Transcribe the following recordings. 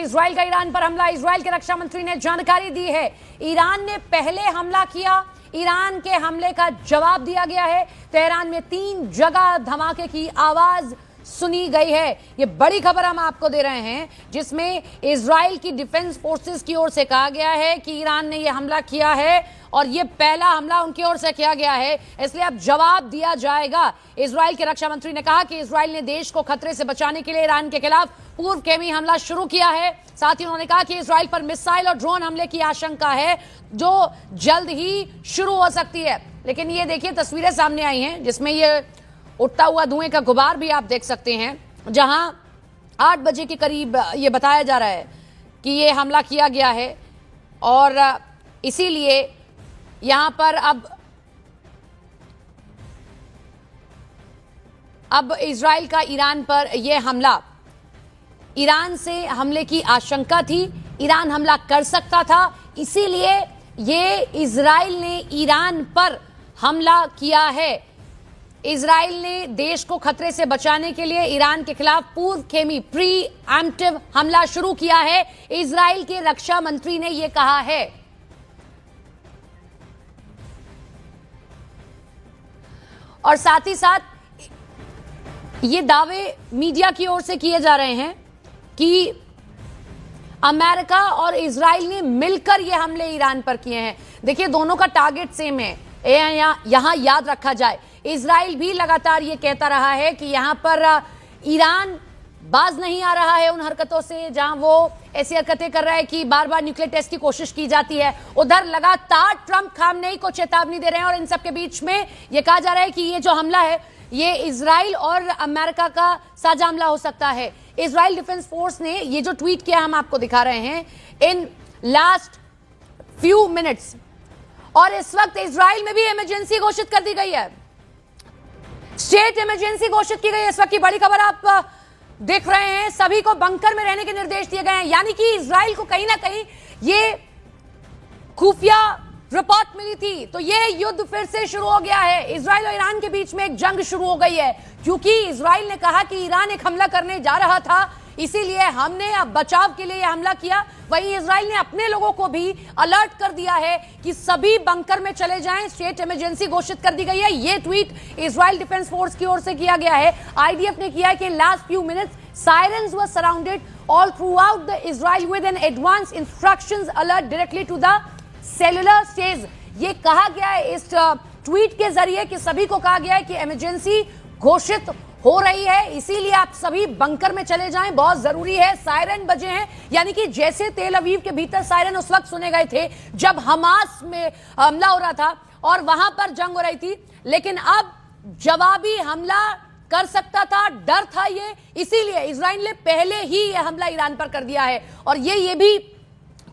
Israel का Iran पर हमला। इजराइल के रक्षा मंत्री ने जानकारी दी है, ईरान ने पहले हमला किया, ईरान के हमले का जवाब दिया गया है। तेहरान में 3 जगह धमाके की आवाज सुनी गई है। ये बड़ी खबर हम आपको दे रहे हैं, जिसमें इजराइल की डिफेंस फोर्सेस की ओर से कहा गया है कि ईरान ने यह हमला किया है और ये पहला हमला उनकी ओर से किया गया है, इसलिए अब जवाब दिया जाएगा। इजराइल के रक्षा मंत्री ने कहा कि इजराइल ने देश को खतरे से बचाने के लिए ईरान के खिलाफ पूर्वगामी हमला शुरू किया है। साथ ही उन्होंने कहा कि इजराइल पर मिसाइल और ड्रोन हमले की आशंका है, जो जल्द ही शुरू हो सकती है। लेकिन ये देखिए, तस्वीरें सामने आई हैं जिसमें ये उठता हुआ धुएं का गुबार भी आप देख सकते हैं, जहां 8 बजे के करीब ये बताया जा रहा है कि ये हमला किया गया है और इसीलिए यहां पर अब इजराइल का ईरान पर यह हमला, ईरान से हमले की आशंका थी, ईरान हमला कर सकता था, इसीलिए ये इजराइल ने ईरान पर हमला किया है। इजराइल ने देश को खतरे से बचाने के लिए ईरान के खिलाफ पूर्वगामी प्रीएम्प्टिव हमला शुरू किया है, इजराइल के रक्षा मंत्री ने यह कहा है। और साथ ही साथ ये दावे मीडिया की ओर से किए जा रहे हैं कि अमेरिका और इजराइल ने मिलकर ये हमले ईरान पर किए हैं। देखिए, दोनों का टारगेट सेम है। यहां याद रखा जाए, इजराइल भी लगातार ये कहता रहा है कि यहां पर ईरान बाज नहीं आ रहा है उन हरकतों से, जहां वो ऐसी हरकतें कर रहा है कि बार बार न्यूक्लियर टेस्ट की कोशिश की जाती है। उधर लगातार ट्रंप खामनेई को चेतावनी दे रहे हैं और इन सब के बीच में यह कहा जा रहा है कि ये जो हमला है ये इजराइल और अमेरिका का साझा हमला हो सकता है। इजराइल डिफेंस फोर्स ने ये जो ट्वीट किया हम आपको दिखा रहे हैं इन लास्ट फ्यू मिनट्स, और इस वक्त इजराइल में भी इमरजेंसी घोषित कर दी गई है, स्टेट इमरजेंसी घोषित की गई है। इस वक्त की बड़ी खबर आप देख रहे हैं, सभी को बंकर में रहने के निर्देश दिए गए हैं, यानी कि इजराइल को कहीं ना कहीं ये खुफिया रिपोर्ट मिली थी, तो ये युद्ध फिर से शुरू हो गया है। इजराइल और ईरान के बीच में एक जंग शुरू हो गई है, क्योंकि इजराइल ने कहा कि ईरान एक हमला करने जा रहा था, इसीलिए हमने अब बचाव के लिए हमला किया। वहीं इजराइल ने अपने लोगों को भी अलर्ट कर दिया है कि सभी बंकर में चले जाएं, स्टेट इमरजेंसी घोषित कर दी गई है। ये ट्वीट इजराइल डिफेंस फोर्स की ओर से किया गया है। आईडीएफ ने किया है कि last few minutes sirens were surrounded all throughout the Israel with an advance instructions alert directly to the cellular stage. ये कहा गया है इस ट्वीट के जरिए कि सभी को कहा गया है कि इमरजेंसी घोषित हो रही है, इसीलिए आप सभी बंकर में चले जाएं, बहुत जरूरी है। सायरन बजे हैं, यानी कि जैसे तेल अवीव के भीतर सायरन उस वक्त सुने गए थे जब हमास में हमला हो रहा था और वहां पर जंग हो रही थी, लेकिन अब जवाबी हमला कर सकता था, डर था ये, इसीलिए इजराइल ने पहले ही यह हमला ईरान पर कर दिया है। और ये भी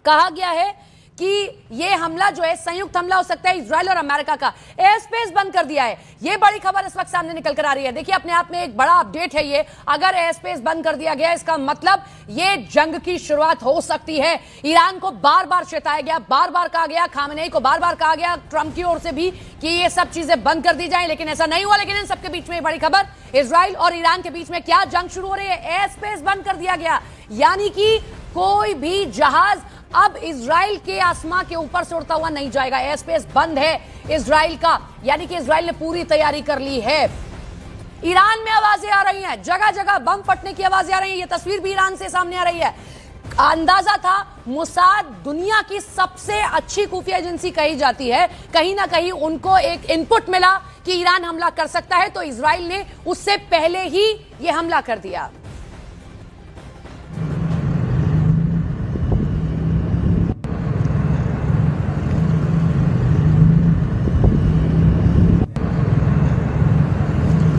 कहा गया है कि यह हमला जो है संयुक्त हमला हो सकता है इजराइल और अमेरिका का। एयर स्पेस बंद कर दिया है, यह बड़ी खबर इस वक्त सामने निकल कर आ रही है। देखिए, अपने आप में एक बड़ा अपडेट है ये। अगर एयर स्पेस बंद कर दिया गया, इसका मतलब ये जंग की शुरुआत हो सकती है। ईरान को बार बार चेताया गया, बार बार कहा गया, खामनेई को बार बार कहा गया ट्रंप की ओर से भी कि ये सब चीजें बंद कर दी जाए, लेकिन ऐसा नहीं हुआ। लेकिन इन सबके बीच में बड़ी खबर, इजराइल और ईरान के बीच में क्या जंग शुरू हो रही है। एयर स्पेस बंद कर दिया गया, यानी कि कोई भी जहाज अब इजराइल के आसमां के ऊपर से उड़ता हुआ नहीं जाएगा। एयर स्पेस बंद है इजराइल का, यानी कि इजराइल ने पूरी तैयारी कर ली है। ईरान में आवाजें आ रही हैं, जगह जगह बम फटने की आवाजें आ रही हैं। ये तस्वीर भी ईरान से सामने आ रही है। अंदाजा था, मोसाद दुनिया की सबसे अच्छी खुफिया एजेंसी कही जाती है, कहीं ना कहीं उनको एक इनपुट मिला कि ईरान हमला कर सकता है, तो इजराइल ने उससे पहले ही यह हमला कर दिया।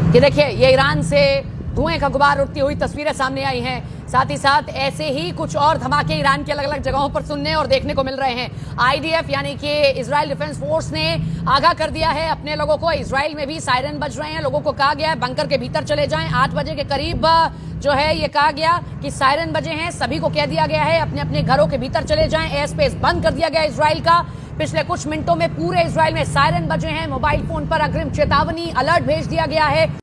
ये देखिए, ये ईरान से धुएं का गुबार उठती हुई तस्वीरें सामने आई हैं। साथ ही साथ ऐसे ही कुछ और धमाके ईरान की अलग अलग जगहों पर सुनने और देखने को मिल रहे हैं। आईडीएफ यानी कि इजराइल डिफेंस फोर्स ने आगाह कर दिया है अपने लोगों को। इजराइल में भी सायरन बज रहे हैं, लोगों को कहा गया है बंकर के भीतर चले जाएं। 8 बजे के करीब जो है ये कहा गया कि सायरन बजे हैं, सभी को कह दिया गया है अपने अपने घरों के भीतर चले जाएं। एयर स्पेस बंद कर दिया गया इजराइल का। पिछले कुछ मिनटों में पूरे इजराइल में सायरन बजे हैं। मोबाइल फोन पर अग्रिम चेतावनी अलर्ट भेज दिया गया है।